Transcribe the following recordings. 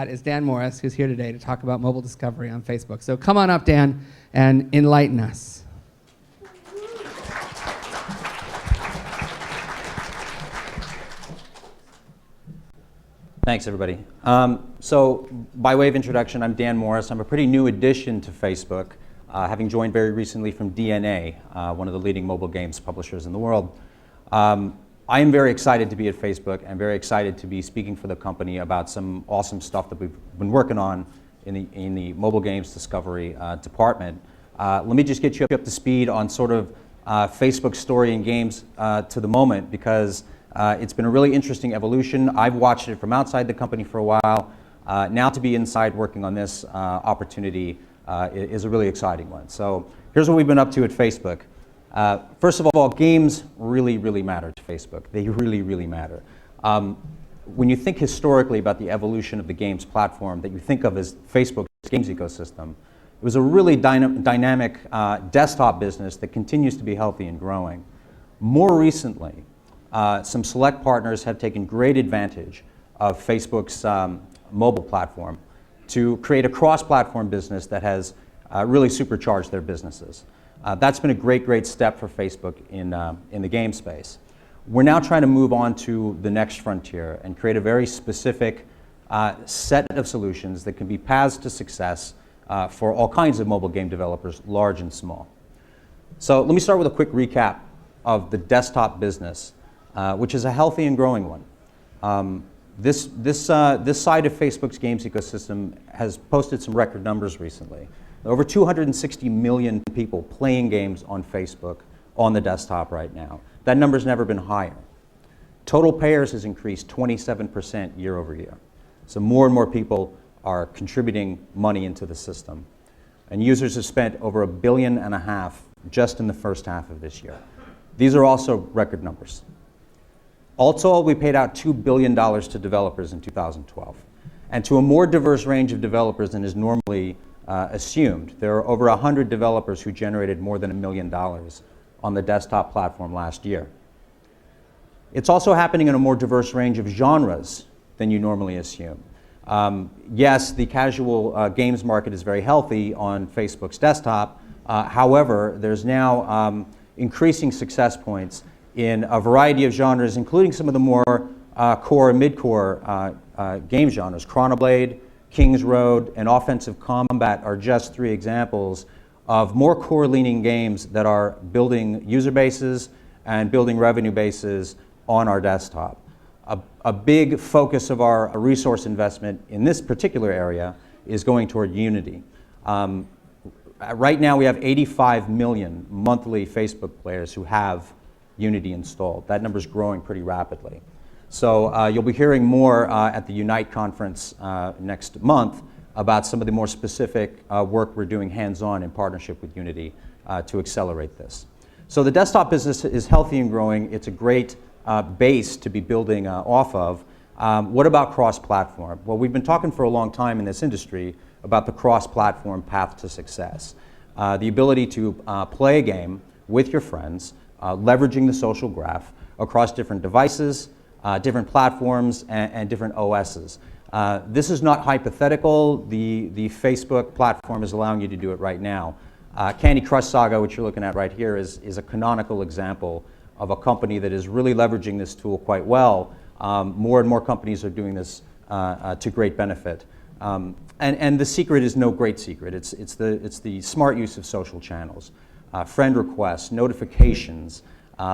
Is Dan Morris, who's here today to talk about mobile discovery on Facebook. So come on up, Dan, and enlighten us. Thanks, everybody. So by way of introduction, I'm Dan Morris. I'm a pretty new addition to Facebook, having joined very recently from DNA, one of the leading mobile games publishers in the world. I am very excited to be at Facebook. I'm very excited to be speaking for the company about some awesome stuff that we've been working on in the mobile games discovery department. Let me just get you up to speed on sort of Facebook's story in games to the moment, because it's been a really interesting evolution. I've watched it from outside the company for a while. Now to be inside working on this opportunity is a really exciting one. So here's what we've been up to at Facebook. First of all, games really matter to Facebook. They really matter. When you think historically about the evolution of the games platform that you think of as Facebook's games ecosystem, it was a really dynamic desktop business that continues to be healthy and growing. More recently, some select partners have taken great advantage of Facebook's mobile platform to create a cross-platform business that has really supercharged their businesses. That's been a great step for Facebook in the game space. We're now trying to move on to the next frontier and create a very specific set of solutions that can be paths to success for all kinds of mobile game developers, large and small. So let me start with a quick recap of the desktop business, which is a healthy and growing one. This side of Facebook's games ecosystem has posted some record numbers recently. Over 260 million people playing games on Facebook on the desktop right now. That number's never been higher. Total payers has increased 27% year over year. So more and more people are contributing money into the system. And users have spent over $1.5 billion just in the first half of this year. These are also record numbers. All told, we paid out $2 billion to developers in 2012. And to a more diverse range of developers than is normally assumed. There are over 100 developers who generated more than $1 million on the desktop platform last year. It's also happening in a more diverse range of genres than you normally assume. Yes, the casual games market is very healthy on Facebook's desktop. However, there's now increasing success points in a variety of genres, including some of the more core and mid-core game genres. Chronoblade, King's Road, and Offensive Combat are just 3 examples of more core-leaning games that are building user bases and building revenue bases on our desktop. A big focus of our resource investment in this particular area is going toward Unity. Right now we have 85 million monthly Facebook players who have Unity installed. That number's growing pretty rapidly. So you'll be hearing more at the Unite conference next month about some of the more specific work we're doing hands-on in partnership with Unity to accelerate this. So the desktop business is healthy and growing. It's a great base to be building off of. What about cross-platform? Well, we've been talking for a long time in this industry about the cross-platform path to success. The ability to play a game with your friends, leveraging the social graph across different devices, different platforms, and different OSs. This is not hypothetical. The Facebook platform is allowing you to do it right now. Candy Crush Saga, which you're looking at right here, is a canonical example of a company that is really leveraging this tool quite well. More and more companies are doing this to great benefit. And the secret is no great secret. It's the smart use of social channels, friend requests, notifications,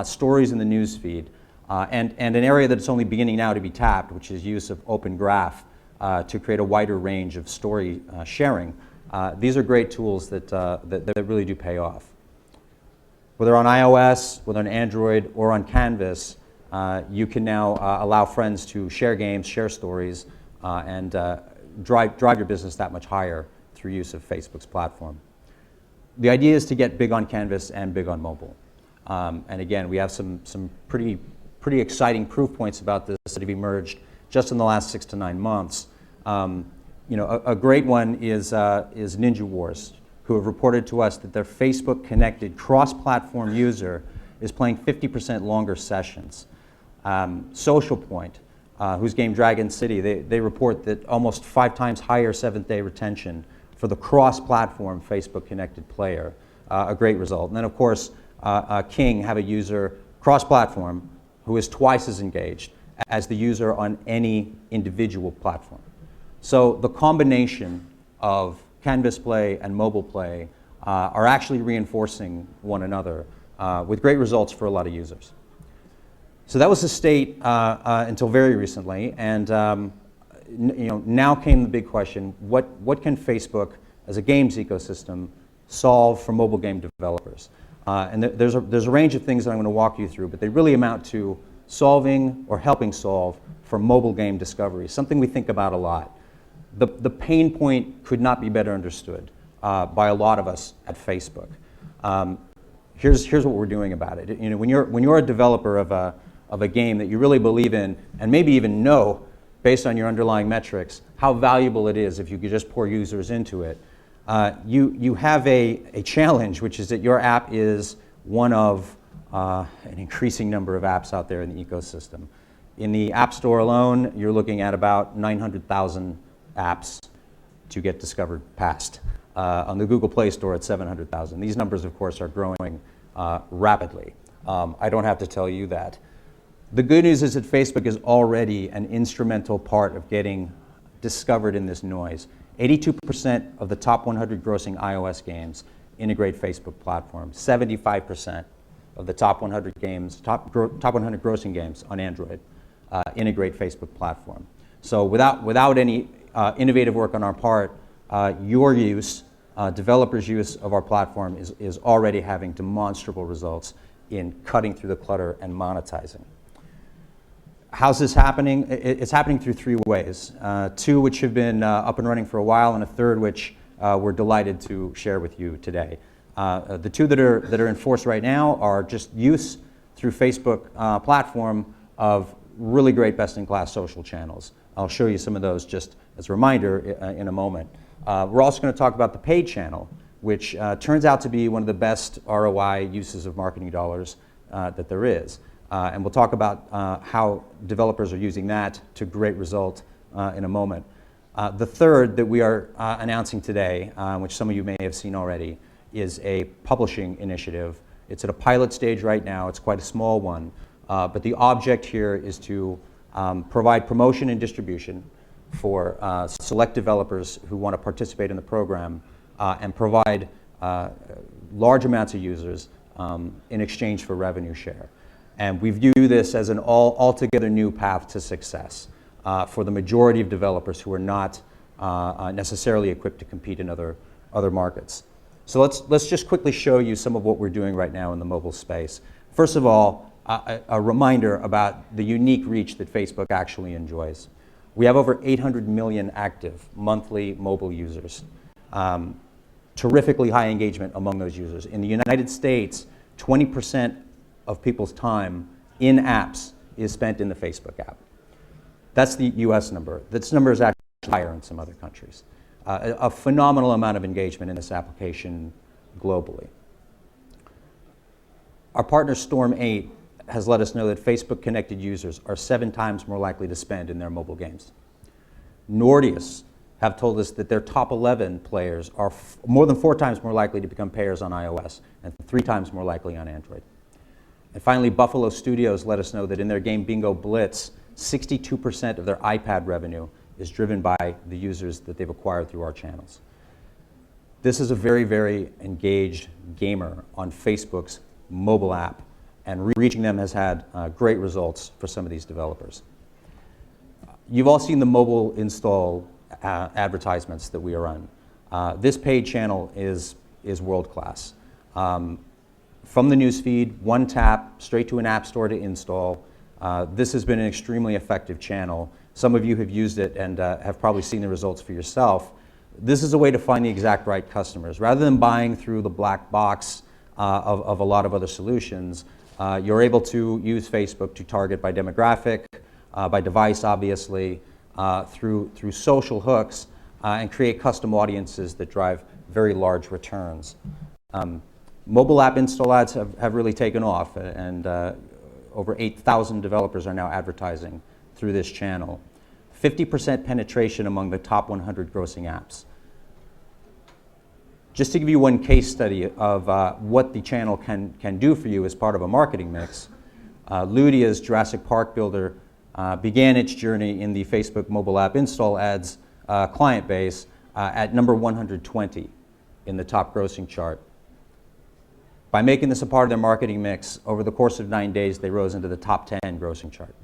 stories in the news feed. And an area that's only beginning now to be tapped, which is use of Open Graph to create a wider range of story sharing. These are great tools that really do pay off. Whether on iOS, whether on Android, or on Canvas, you can now allow friends to share games, share stories, and drive your business that much higher through use of Facebook's platform. The idea is to get big on Canvas and big on mobile. And again, we have some pretty exciting proof points about this that have emerged just in the last 6 to 9 months. A great one is Ninja Wars, who have reported to us that their Facebook-connected cross-platform user is playing 50% longer sessions. Social Point, whose game Dragon City, they report that almost 5 times higher 7th-day retention for the cross-platform Facebook connected player. A great result. And then of course, King have a user cross-platform who is twice as engaged as the user on any individual platform. So the combination of Canvas Play and mobile play are actually reinforcing one another with great results for a lot of users. So that was the state until very recently, and now came the big question: what can Facebook, as a games ecosystem, solve for mobile game developers? And there's a range of things that I'm going to walk you through, but they really amount to solving or helping solve for mobile game discovery, something we think about a lot. The pain point could not be better understood by a lot of us at Facebook. Here's what we're doing about it. When you're a developer of a game that you really believe in, and maybe even know, based on your underlying metrics, how valuable it is if you could just pour users into it, you have a challenge, which is that your app is one of an increasing number of apps out there in the ecosystem. In the App Store alone, you're looking at about 900,000 apps to get discovered past. On the Google Play Store, it's 700,000. These numbers, of course, are growing rapidly. I don't have to tell you that. The good news is that Facebook is already an instrumental part of getting discovered in this noise. 82% of the top 100 grossing iOS games integrate Facebook platform. 75% of the top 100 games, top 100 grossing games on Android integrate Facebook platform. So without any innovative work on our part, your use, developers' use of our platform is already having demonstrable results in cutting through the clutter and monetizing. How's this happening? It's happening through 3 ways. 2 which have been up and running for a while, and a 3rd which we're delighted to share with you today. The 2 that are in force right now are just use through Facebook platform of really great best-in-class social channels. I'll show you some of those just as a reminder in a moment. We're also going to talk about the paid channel, which turns out to be one of the best ROI uses of marketing dollars that there is. And we'll talk about how developers are using that to great result in a moment. The 3rd that we are announcing today, which some of you may have seen already, is a publishing initiative. It's at a pilot stage right now. It's quite a small one. But the object here is to provide promotion and distribution for select developers who want to participate in the program and provide large amounts of users in exchange for revenue share. And we view this as an altogether new path to success for the majority of developers who are not necessarily equipped to compete in other markets. So let's just quickly show you some of what we're doing right now in the mobile space. First of all, a reminder about the unique reach that Facebook actually enjoys. We have over 800 million active monthly mobile users. Terrifically high engagement among those users. In the United States, 20% of people's time in apps is spent in the Facebook app. That's the US number. This number is actually higher in some other countries. A phenomenal amount of engagement in this application globally. Our partner Storm8 has let us know that Facebook connected users are 7 times more likely to spend in their mobile games. Nordeus have told us that their top 11 players are more than 4 times more likely to become payers on iOS and 3 times more likely on Android. And finally, Buffalo Studios let us know that in their game Bingo Blitz, 62% of their iPad revenue is driven by the users that they've acquired through our channels. This is a very, very engaged gamer on Facebook's mobile app, and reaching them has had great results for some of these developers. You've all seen the mobile install advertisements that we are on. This paid channel is world-class. From the newsfeed, one tap, straight to an app store to install. This has been an extremely effective channel. Some of you have used it and have probably seen the results for yourself. This is a way to find the exact right customers. Rather than buying through the black box of a lot of other solutions, you're able to use Facebook to target by demographic, by device obviously, through social hooks, and create custom audiences that drive very large returns. Mobile app install ads have really taken off, and over 8,000 developers are now advertising through this channel. 50% penetration among the top 100 grossing apps. Just to give you one case study of what the channel can do for you as part of a marketing mix, Ludia's Jurassic Park Builder began its journey in the Facebook mobile app install ads client base at number 120 in the top grossing chart. By making this a part of their marketing mix, over the course of 9 days, they rose into the top 10 grossing chart.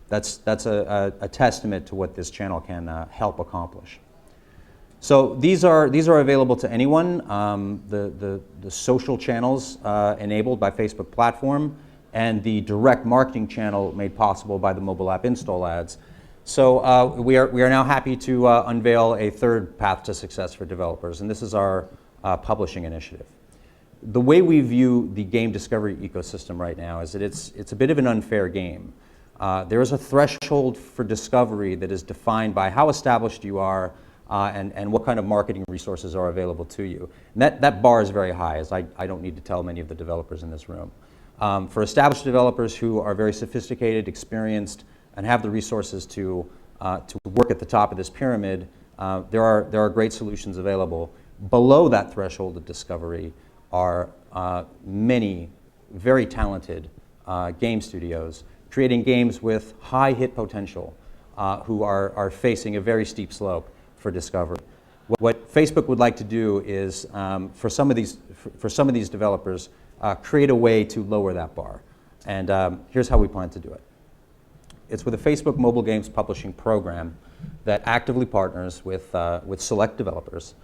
That's a testament to what this channel can help accomplish. So these are available to anyone. The social channels enabled by Facebook platform, and the direct marketing channel made possible by the mobile app install ads. So we are now happy to unveil a third path to success for developers, and this is our publishing initiative. The way we view the game discovery ecosystem right now is that it's a bit of an unfair game. There is a threshold for discovery that is defined by how established you are and what kind of marketing resources are available to you. And that bar is very high, as I don't need to tell many of the developers in this room. For established developers who are very sophisticated, experienced, and have the resources to work at the top of this pyramid, there are great solutions available. Below that threshold of discovery are many very talented game studios creating games with high hit potential who are facing a very steep slope for discovery. What Facebook would like to do is, for some of these developers, create a way to lower that bar. And here's how we plan to do it. It's with a Facebook mobile games publishing program that actively partners with select developers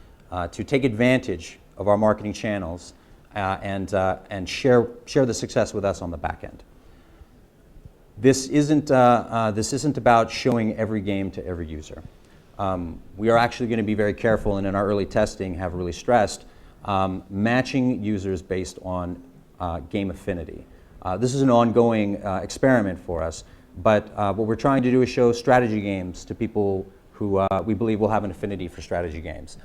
to take advantage of our marketing channels and share the success with us on the back end. This isn't about showing every game to every user. We are actually going to be very careful, and in our early testing have really stressed matching users based on game affinity. This is an ongoing experiment for us, but what we're trying to do is show strategy games to people who we believe will have an affinity for strategy games,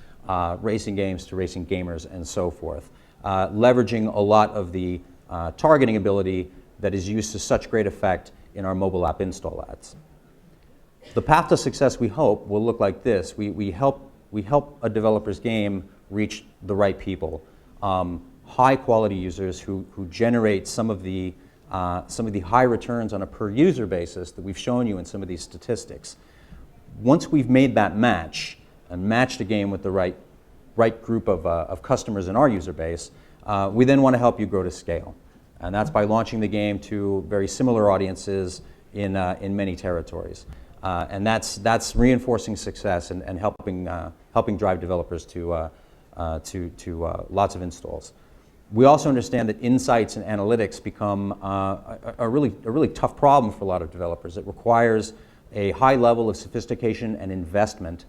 racing games to racing gamers, and so forth, leveraging a lot of the targeting ability that is used to such great effect in our mobile app install ads. The path to success, we hope, will look like this. We help a developer's game reach the right people, high quality users who generate some of the high returns on a per user basis that we've shown you in some of these statistics. Once we've made that match and matched a game with the right group of customers in our user base, we then want to help you grow to scale. And that's by launching the game to very similar audiences in many territories. And that's reinforcing success and helping drive developers to lots of installs. We also understand that insights and analytics become a really tough problem for a lot of developers. It requires a high level of sophistication and investment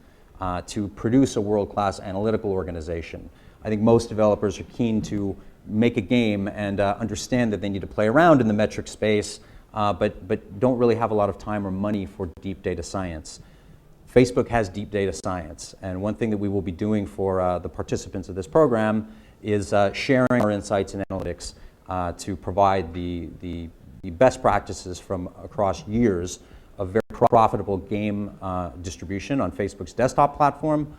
to produce a world-class analytical organization. I think most developers are keen to make a game and understand that they need to play around in the metric space, but don't really have a lot of time or money for deep data science. Facebook has deep data science, and one thing that we will be doing for the participants of this program is sharing our insights and analytics to provide the best practices from across years of very profitable game distribution on Facebook's desktop platform,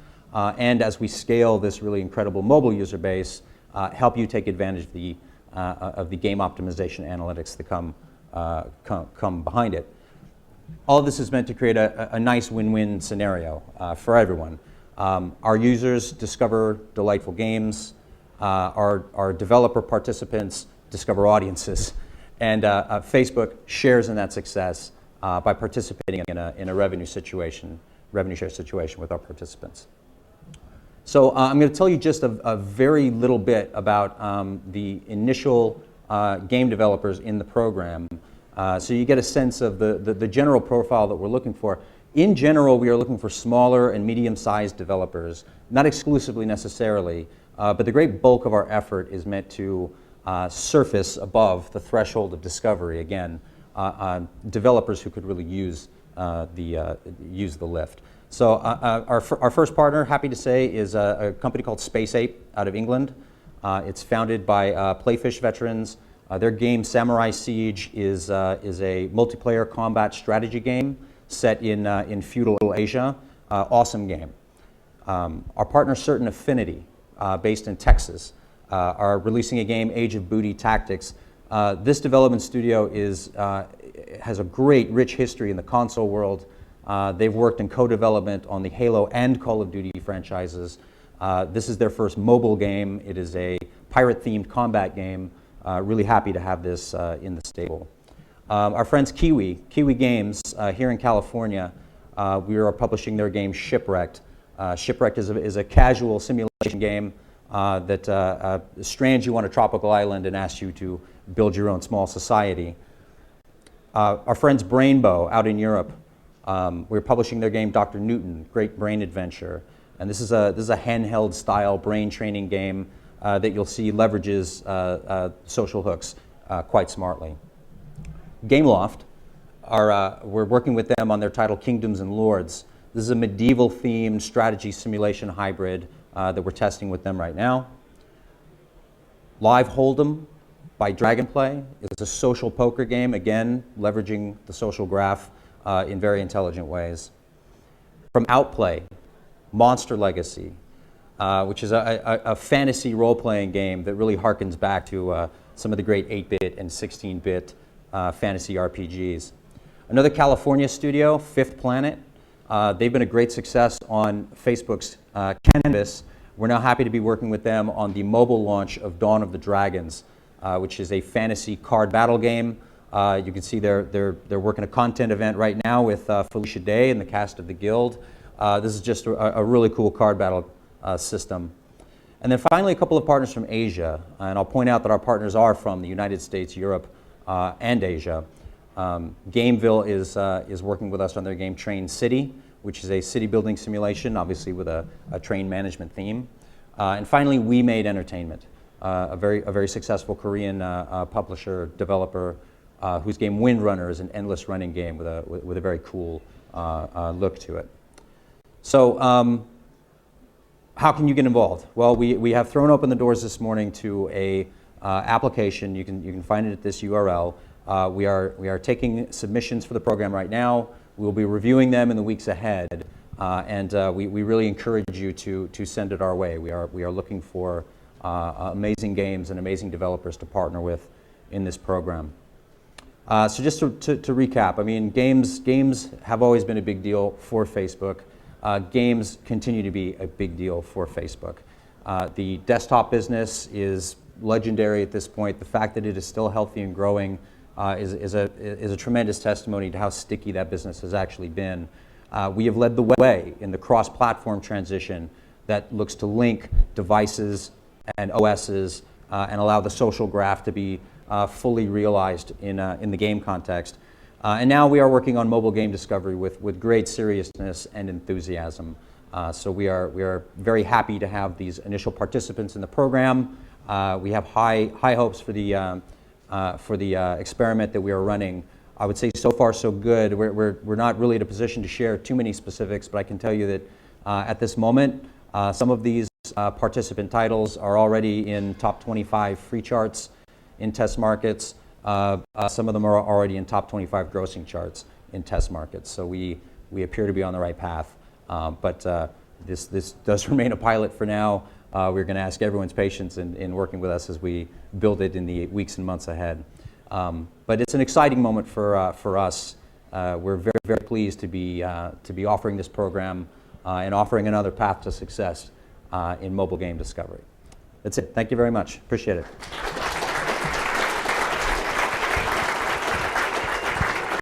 and as we scale this really incredible mobile user base, help you take advantage of the game optimization analytics that come behind it. All of this is meant to create a nice win-win scenario for everyone. Our users discover delightful games, our developer participants discover audiences, and Facebook shares in that success by participating in a revenue share situation with our participants. So I'm going to tell you just a very little bit about the initial game developers in the program, so you get a sense of the general profile that we're looking for. In general, we are looking for smaller and medium-sized developers, not exclusively necessarily, but the great bulk of our effort is meant to surface above the threshold of discovery, again, developers who could really use the lift. So our first partner, happy to say, is a company called Space Ape out of England. It's founded by Playfish veterans Their game, Samurai Siege, is a multiplayer combat strategy game set in feudal Asia. Awesome game. Our partner, Certain Affinity, based in Texas, are releasing a game, Age of Booty Tactics. This development studio has a great, rich history in the console world. They've worked in co-development on the Halo and Call of Duty franchises. This is their first mobile game. It is a pirate-themed combat game. Really happy to have this in the stable. Our friends Kiwi Games here in California, we are publishing their game Shipwrecked. Shipwrecked is a casual simulation game that strands you on a tropical island and asks you to build your own small society. Our friends Brainbow out in Europe, we're publishing their game Dr. Newton, Great Brain Adventure. And this is a handheld style brain training game that you'll see leverages social hooks quite smartly. Gameloft, we're working with them on their title Kingdoms and Lords. This is a medieval-themed strategy simulation hybrid that we're testing with them right now. Live Hold'em by Dragonplay is a social poker game, again, leveraging the social graph in very intelligent ways. From Outplay, Monster Legacy, which is a fantasy role-playing game that really harkens back to some of the great 8-bit and 16-bit fantasy RPGs. Another California studio, Fifth Planet. They've been a great success on Facebook's Canvas. We're now happy to be working with them on the mobile launch of Dawn of the Dragons, which is a fantasy card battle game. You can see they're working a content event right now with Felicia Day and the cast of The Guild. This is just a really cool card battle system. And then finally, a couple of partners from Asia. And I'll point out that our partners are from the United States, Europe, and Asia. Gameville is working with us on their game Train City, which is a city building simulation, obviously with a train management theme. And finally, We Made Entertainment, a very successful Korean publisher, developer, whose game Windrunner is an endless running game with a very cool look to it. So how can you get involved? Well, we have thrown open the doors this morning to a application. You can find it at this URL. We are taking submissions for the program right now. We'll be reviewing them in the weeks ahead, and we really encourage you to send it our way. We are looking for amazing games and amazing developers to partner with in this program. So just to recap, I mean, games have always been a big deal for Facebook. Games continue to be a big deal for Facebook. The desktop business is legendary at this point. The fact that it is still healthy and growing is a tremendous testimony to how sticky that business has actually been. We have led the way in the cross-platform transition that looks to link devices and OSs and allow the social graph to be fully realized in the game context. And now we are working on mobile game discovery with great seriousness and enthusiasm. So we are very happy to have these initial participants in the program. We have high hopes for the experiment that we are running. I would say so far so good. We're not really in a position to share too many specifics, but I can tell you that at this moment, some of these participant titles are already in top 25 free charts in test markets. Some of them are already in top 25 grossing charts in test markets. So we appear to be on the right path. But this does remain a pilot for now. We're going to ask everyone's patience in working with us as we build it in the weeks and months ahead. But it's an exciting moment for us. We're very, very pleased to be offering this program and offering another path to success in mobile game discovery. That's it. Thank you very much. Appreciate it.